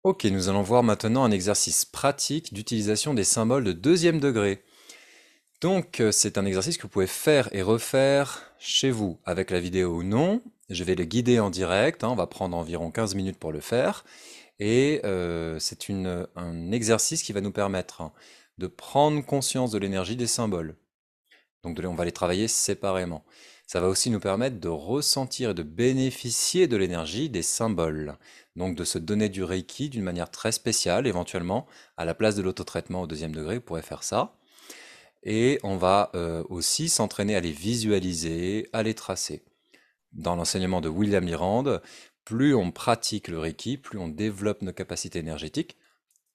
Ok, nous allons voir maintenant un exercice pratique d'utilisation des symboles de deuxième degré. Donc, c'est un exercice que vous pouvez faire et refaire chez vous, avec la vidéo ou non. Je vais le guider en direct, hein, on va prendre environ 15 minutes pour le faire. Et c'est un exercice qui va nous permettre de prendre conscience de l'énergie des symboles. Donc, on va les travailler séparément. Ça va aussi nous permettre de ressentir et de bénéficier de l'énergie des symboles. Donc, de se donner du Reiki d'une manière très spéciale, éventuellement, à la place de l'autotraitement au deuxième degré, vous pourrez faire ça. Et on va aussi s'entraîner à les visualiser, à les tracer. Dans l'enseignement de William Lyrand, plus on pratique le Reiki, plus on développe nos capacités énergétiques.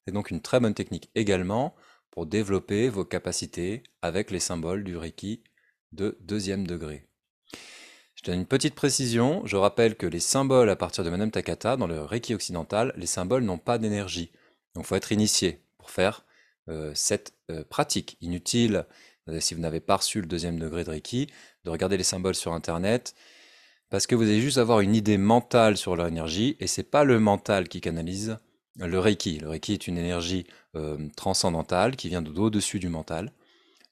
C'est donc une très bonne technique également pour développer vos capacités avec les symboles du Reiki de deuxième degré. Je donne une petite précision, je rappelle que les symboles à partir de Madame Takata, dans le Reiki occidental, les symboles n'ont pas d'énergie. Donc il faut être initié pour faire cette pratique. Inutile, si vous n'avez pas reçu le deuxième degré de Reiki, de regarder les symboles sur Internet, parce que vous allez juste avoir une idée mentale sur leur énergie, et c'est pas le mental qui canalise le Reiki. Le Reiki est une énergie transcendantale qui vient d'au-dessus du mental.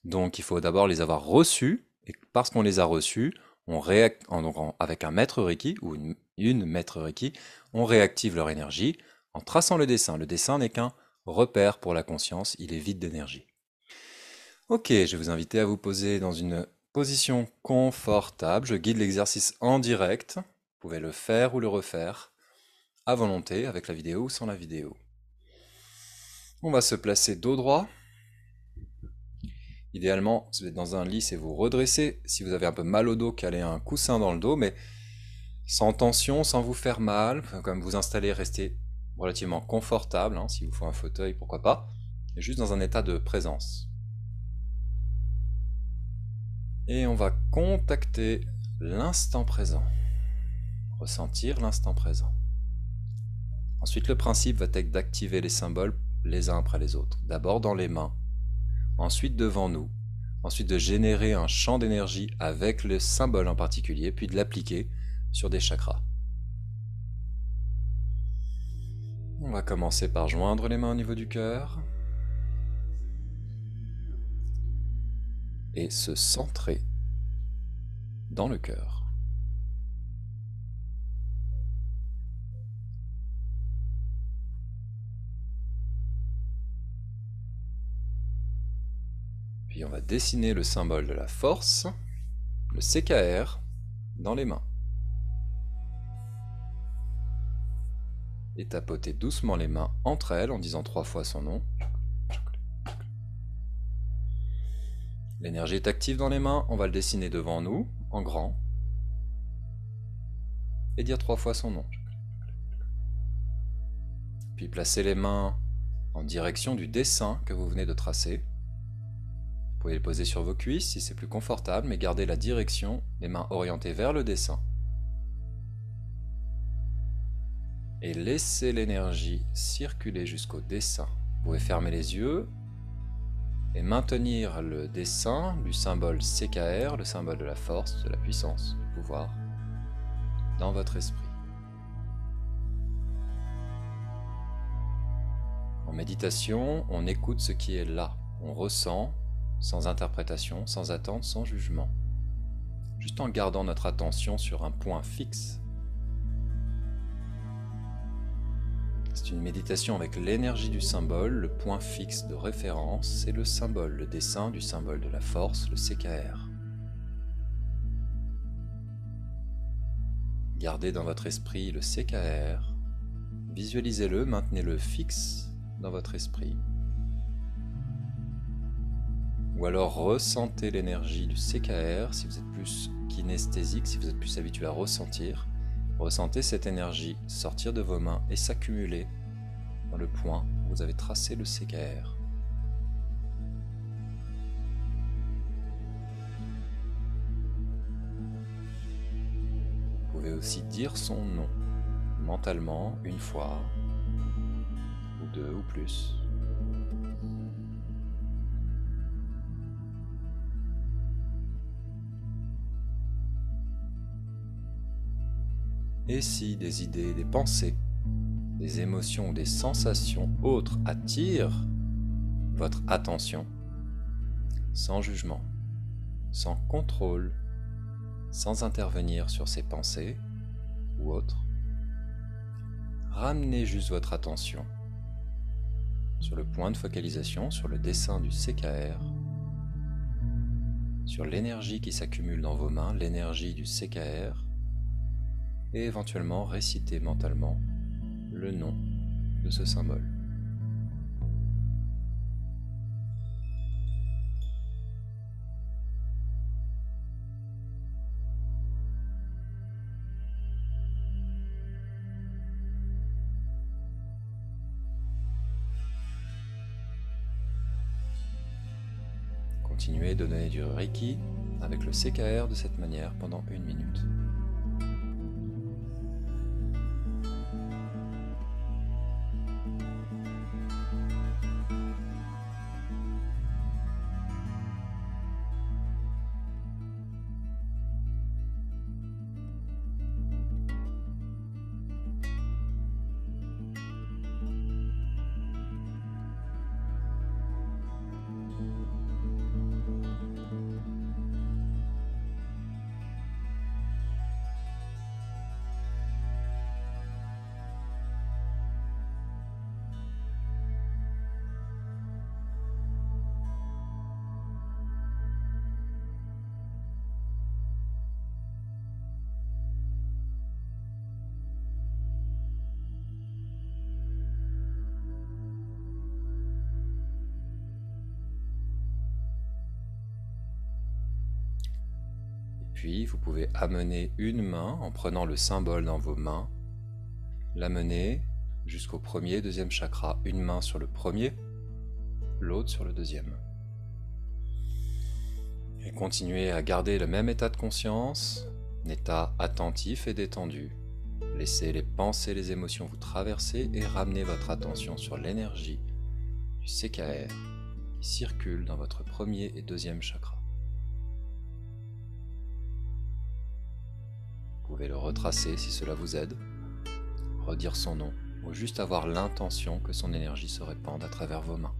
Donc il faut d'abord les avoir reçus, et parce qu'on les a reçus, avec un maître Reiki ou une maître Reiki, on réactive leur énergie en traçant le dessin. Le dessin n'est qu'un repère pour la conscience, il est vide d'énergie. Ok, je vais vous inviter à vous poser dans une position confortable. Je guide l'exercice en direct. Vous pouvez le faire ou le refaire à volonté, avec la vidéo ou sans la vidéo. On va se placer dos droit. Idéalement, vous êtes dans un lit, c'est vous redresser. Si vous avez un peu mal au dos, calez un coussin dans le dos, mais sans tension, sans vous faire mal. Enfin, comme vous installer, restez relativement confortable. Hein, s'il vous faut un fauteuil, pourquoi pas. Et juste dans un état de présence. Et on va contacter l'instant présent. Ressentir l'instant présent. Ensuite, le principe va être d'activer les symboles les uns après les autres. D'abord dans les mains, ensuite devant nous, ensuite de générer un champ d'énergie avec le symbole en particulier, puis de l'appliquer sur des chakras. On va commencer par joindre les mains au niveau du cœur et se centrer dans le cœur. Puis on va dessiner le symbole de la force, le CKR, dans les mains. Et tapoter doucement les mains entre elles en disant 3 fois son nom. L'énergie est active dans les mains, on va le dessiner devant nous, en grand, et dire 3 fois son nom. Puis placez les mains en direction du dessin que vous venez de tracer. Vous pouvez les poser sur vos cuisses si c'est plus confortable, mais gardez la direction, les mains orientées vers le dessin. Et laissez l'énergie circuler jusqu'au dessin. Vous pouvez fermer les yeux et maintenir le dessin du symbole CKR, le symbole de la force, de la puissance, du pouvoir, dans votre esprit. En méditation, on écoute ce qui est là, on ressent, sans interprétation, sans attente, sans jugement, juste en gardant notre attention sur un point fixe. C'est une méditation avec l'énergie du symbole, le point fixe de référence, c'est le symbole, le dessin du symbole de la force, le CKR. Gardez dans votre esprit le CKR, visualisez-le, maintenez-le fixe dans votre esprit. Ou alors ressentez l'énergie du CKR, si vous êtes plus kinesthésique, si vous êtes plus habitué à ressentir. Ressentez cette énergie sortir de vos mains et s'accumuler dans le point où vous avez tracé le CKR. Vous pouvez aussi dire son nom, mentalement, une fois, ou deux ou plus. Et si des idées, des pensées, des émotions ou des sensations autres attirent votre attention, sans jugement, sans contrôle, sans intervenir sur ces pensées ou autres, ramenez juste votre attention sur le point de focalisation, sur le dessin du CKR, sur l'énergie qui s'accumule dans vos mains, l'énergie du CKR, et éventuellement récitez mentalement le nom de ce symbole. Continuez de donner du Reiki avec le CKR de cette manière pendant 1 minute. Puis vous pouvez amener une main en prenant le symbole dans vos mains, l'amener jusqu'au premier et deuxième chakra, une main sur le premier, l'autre sur le deuxième. Et continuez à garder le même état de conscience, un état attentif et détendu. Laissez les pensées, les émotions vous traverser et ramenez votre attention sur l'énergie du CKR qui circule dans votre premier et deuxième chakra. Vous pouvez le retracer si cela vous aide, redire son nom ou juste avoir l'intention que son énergie se répande à travers vos mains.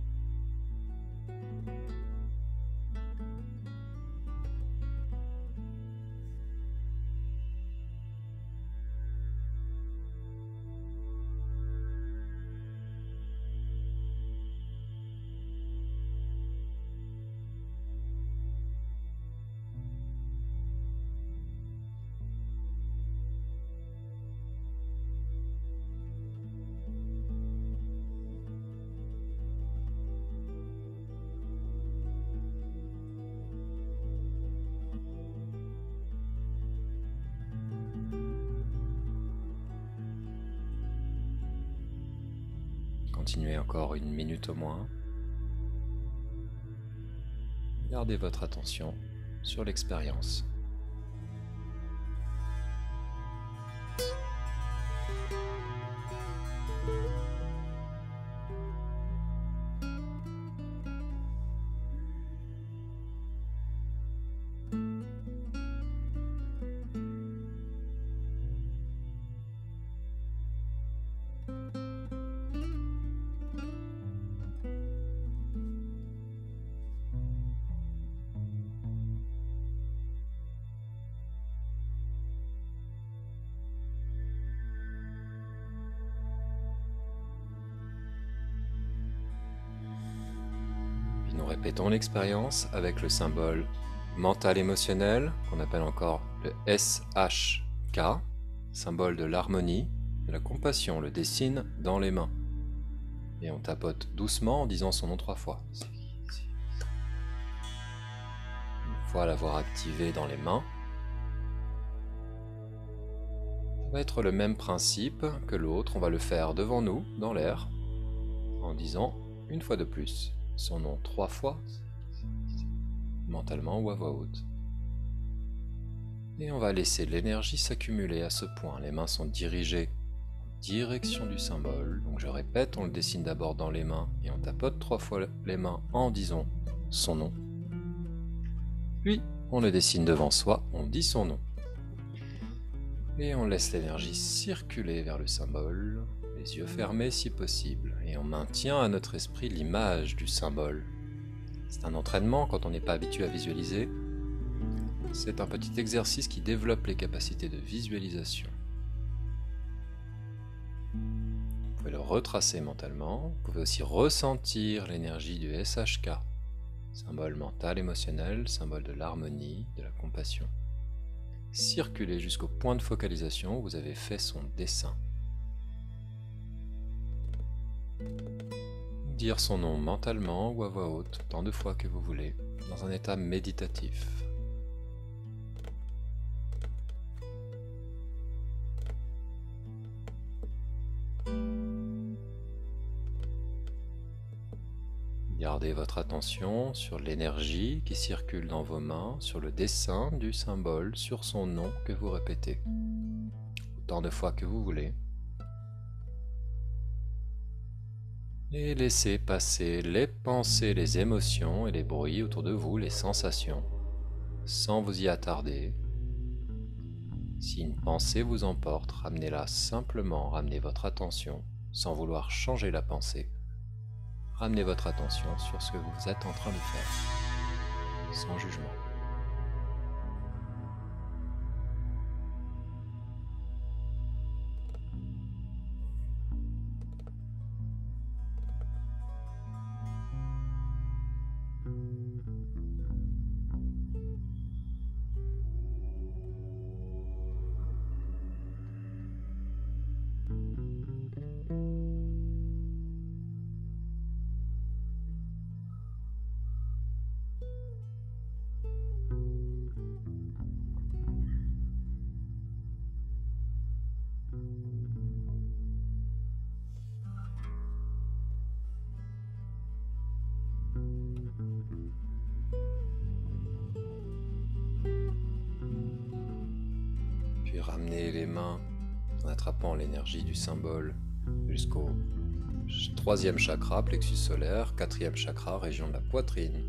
Continuez encore 1 minute au moins. Gardez votre attention sur l'expérience. Nous répétons l'expérience avec le symbole mental émotionnel, qu'on appelle encore le SHK, symbole de l'harmonie, de la compassion, le dessine dans les mains. Et on tapote doucement en disant son nom 3 fois. Une fois l'avoir activé dans les mains, ça va être le même principe que l'autre, on va le faire devant nous, dans l'air, en disant une fois de plus son nom 3 fois, mentalement ou à voix haute. Et on va laisser l'énergie s'accumuler à ce point. Les mains sont dirigées en direction du symbole. Donc je répète, on le dessine d'abord dans les mains et on tapote 3 fois les mains en disant son nom. Puis on le dessine devant soi, on dit son nom. Et on laisse l'énergie circuler vers le symbole. les yeux fermés si possible, et on maintient à notre esprit l'image du symbole. C'est un entraînement quand on n'est pas habitué à visualiser. C'est un petit exercice qui développe les capacités de visualisation. Vous pouvez le retracer mentalement. Vous pouvez aussi ressentir l'énergie du SHK, symbole mental émotionnel, symbole de l'harmonie, de la compassion. Circuler jusqu'au point de focalisation où vous avez fait son dessin. Dire son nom mentalement ou à voix haute, tant de fois que vous voulez, dans un état méditatif. Gardez votre attention sur l'énergie qui circule dans vos mains, sur le dessin du symbole, sur son nom que vous répétez, autant de fois que vous voulez. Et laissez passer les pensées, les émotions et les bruits autour de vous, les sensations, sans vous y attarder. Si une pensée vous emporte, ramenez-la simplement, ramenez votre attention, sans vouloir changer la pensée. Ramenez votre attention sur ce que vous êtes en train de faire, sans jugement. Puis ramenez les mains en attrapant l'énergie du symbole jusqu'au 3e chakra, plexus solaire, 4e chakra, région de la poitrine.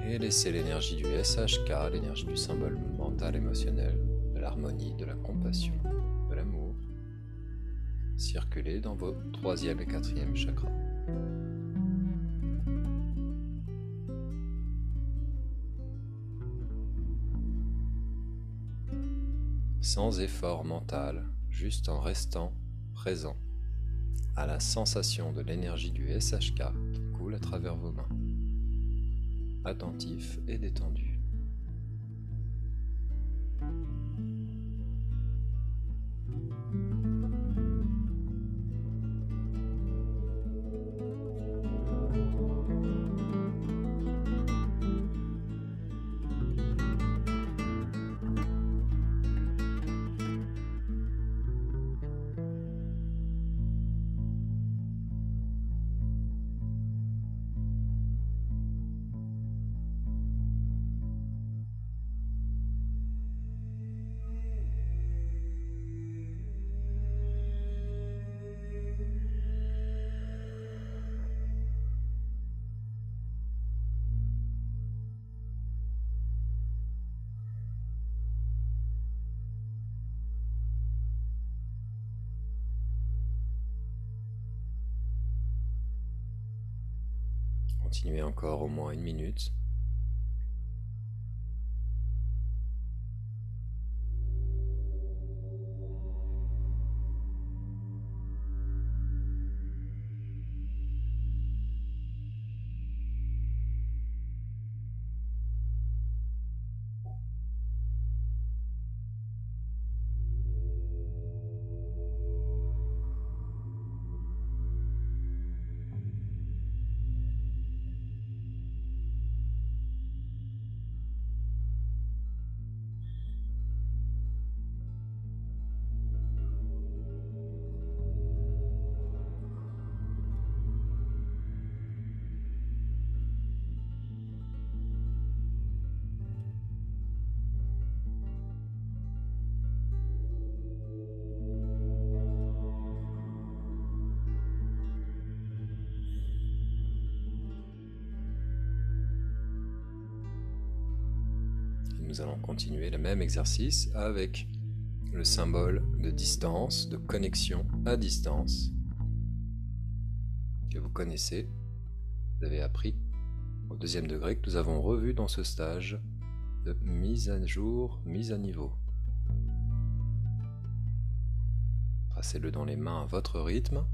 Et laissez l'énergie du SHK, l'énergie du symbole mental émotionnel, de l'harmonie, de la compassion, de l'amour, circuler dans vos 3e et 4e chakras. Sans effort mental, juste en restant présent à la sensation de l'énergie du SHK qui coule à travers vos mains, attentif et détendu. Continuez encore au moins 1 minute. Nous allons continuer le même exercice avec le symbole de distance, de connexion à distance que vous connaissez, vous avez appris au 2e degré, que nous avons revu dans ce stage de mise à jour, mise à niveau. Tracez-le dans les mains à votre rythme,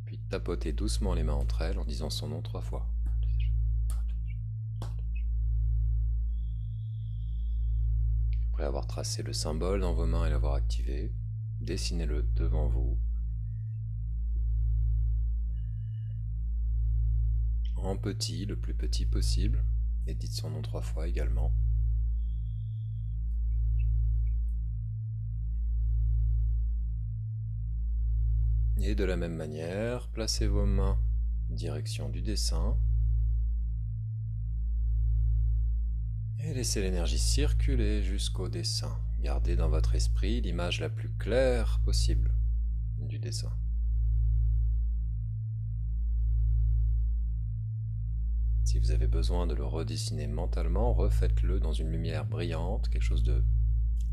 puis tapotez doucement les mains entre elles en disant son nom 3 fois. Après avoir tracé le symbole dans vos mains et l'avoir activé, dessinez-le devant vous. En petit, le plus petit possible, et dites son nom 3 fois également. Et de la même manière, placez vos mains en direction du dessin et laissez l'énergie circuler jusqu'au dessin. Gardez dans votre esprit l'image la plus claire possible du dessin. Si vous avez besoin de le redessiner mentalement, refaites-le dans une lumière brillante, quelque chose de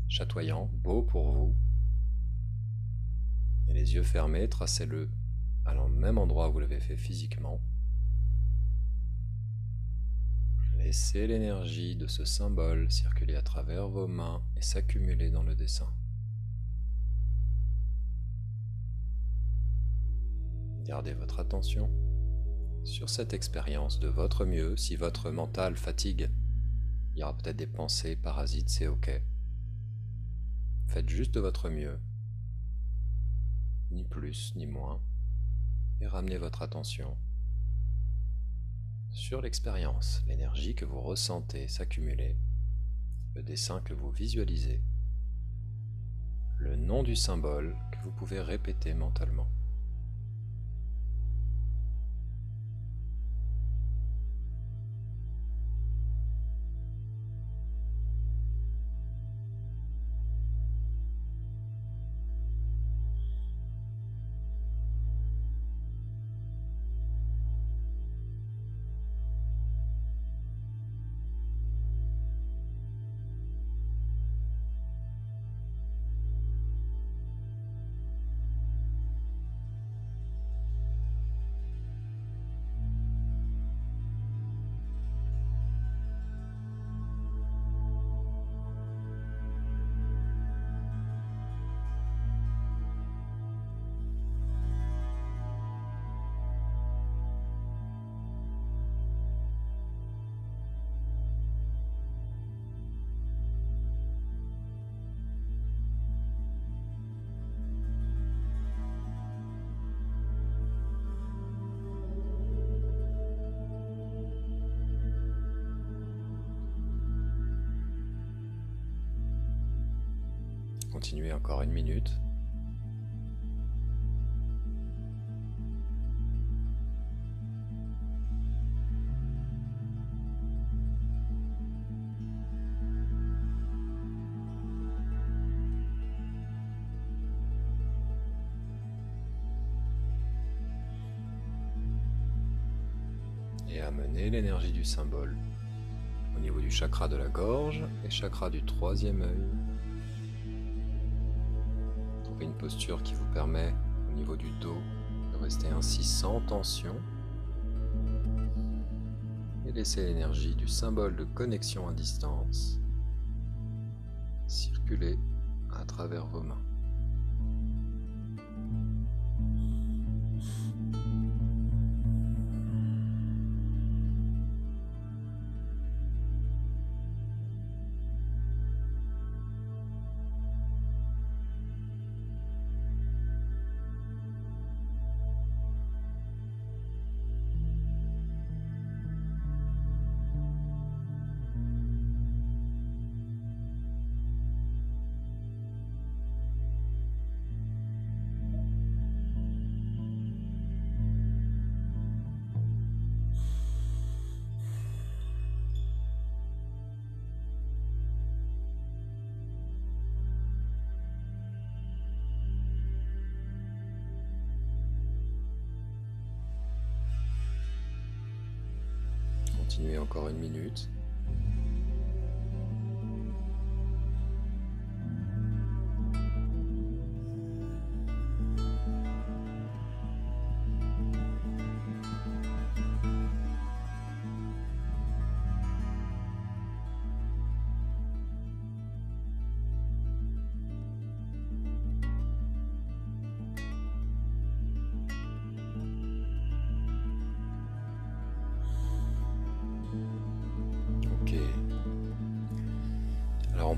chatoyant, beau pour vous. Et les yeux fermés, tracez-le à le même endroit où vous l'avez fait physiquement. Laissez l'énergie de ce symbole circuler à travers vos mains et s'accumuler dans le dessin. Gardez votre attention sur cette expérience de votre mieux. Si votre mental fatigue, il y aura peut-être des pensées parasites, c'est ok. Faites juste de votre mieux, ni plus ni moins, et ramenez votre attention sur l'expérience, l'énergie que vous ressentez s'accumuler, le dessin que vous visualisez, le nom du symbole que vous pouvez répéter mentalement. Continuez encore 1 minute. Et amenez l'énergie du symbole au niveau du chakra de la gorge et chakra du 3e œil. Trouvez une posture qui vous permet, au niveau du dos, de rester ainsi sans tension. Et laissez l'énergie du symbole de connexion à distance circuler à travers vos mains. Continuez encore 1 minute.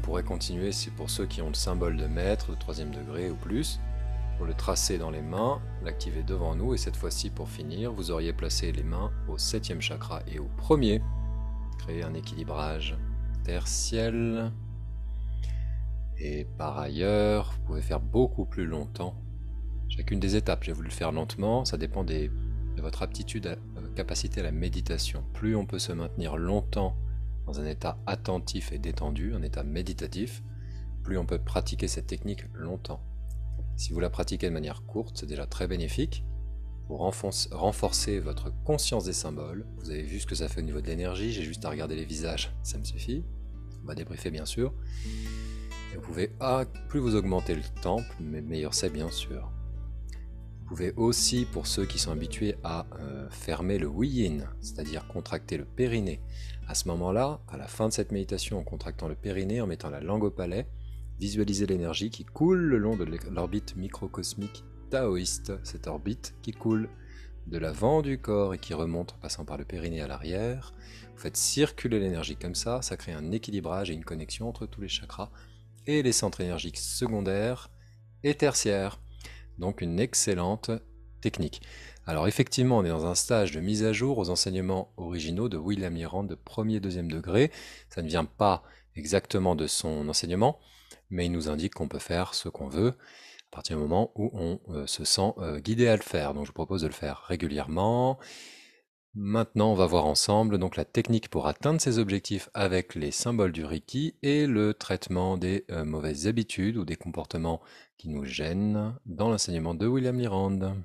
pourrez continuer, c'est pour ceux qui ont le symbole de maître, de 3e degré ou plus, pour le tracer dans les mains, l'activer devant nous, et cette fois-ci, pour finir, vous auriez placé les mains au 7e chakra et au 1er. Créer un équilibrage terre-ciel. Et par ailleurs, vous pouvez faire beaucoup plus longtemps chacune des étapes. J'ai voulu le faire lentement, ça dépend de votre aptitude, capacité à la méditation. Plus on peut se maintenir longtemps dans un état attentif et détendu, un état méditatif, plus on peut pratiquer cette technique longtemps. Si vous la pratiquez de manière courte, c'est déjà très bénéfique. Pour renforcer votre conscience des symboles, vous avez vu ce que ça fait au niveau de l'énergie, j'ai juste à regarder les visages, ça me suffit. On va débriefer bien sûr. Et vous pouvez, plus vous augmentez le temps, meilleur c'est bien sûr. Vous pouvez aussi, pour ceux qui sont habitués à fermer le yin, c'est-à-dire contracter le périnée. À ce moment-là, à la fin de cette méditation, en contractant le périnée, en mettant la langue au palais, visualisez l'énergie qui coule le long de l'orbite microcosmique taoïste, cette orbite qui coule de l'avant du corps et qui remonte en passant par le périnée à l'arrière. Vous faites circuler l'énergie comme ça crée un équilibrage et une connexion entre tous les chakras et les centres énergiques secondaires et tertiaires. Donc une excellente technique. Alors effectivement, on est dans un stage de mise à jour aux enseignements originaux de William Lyrand de 1er et 2e degré. Ça ne vient pas exactement de son enseignement, mais il nous indique qu'on peut faire ce qu'on veut à partir du moment où on se sent guidé à le faire. Donc je vous propose de le faire régulièrement. Maintenant, on va voir ensemble donc la technique pour atteindre ces objectifs avec les symboles du Reiki et le traitement des mauvaises habitudes ou des comportements qui nous gênent dans l'enseignement de William Lyrand.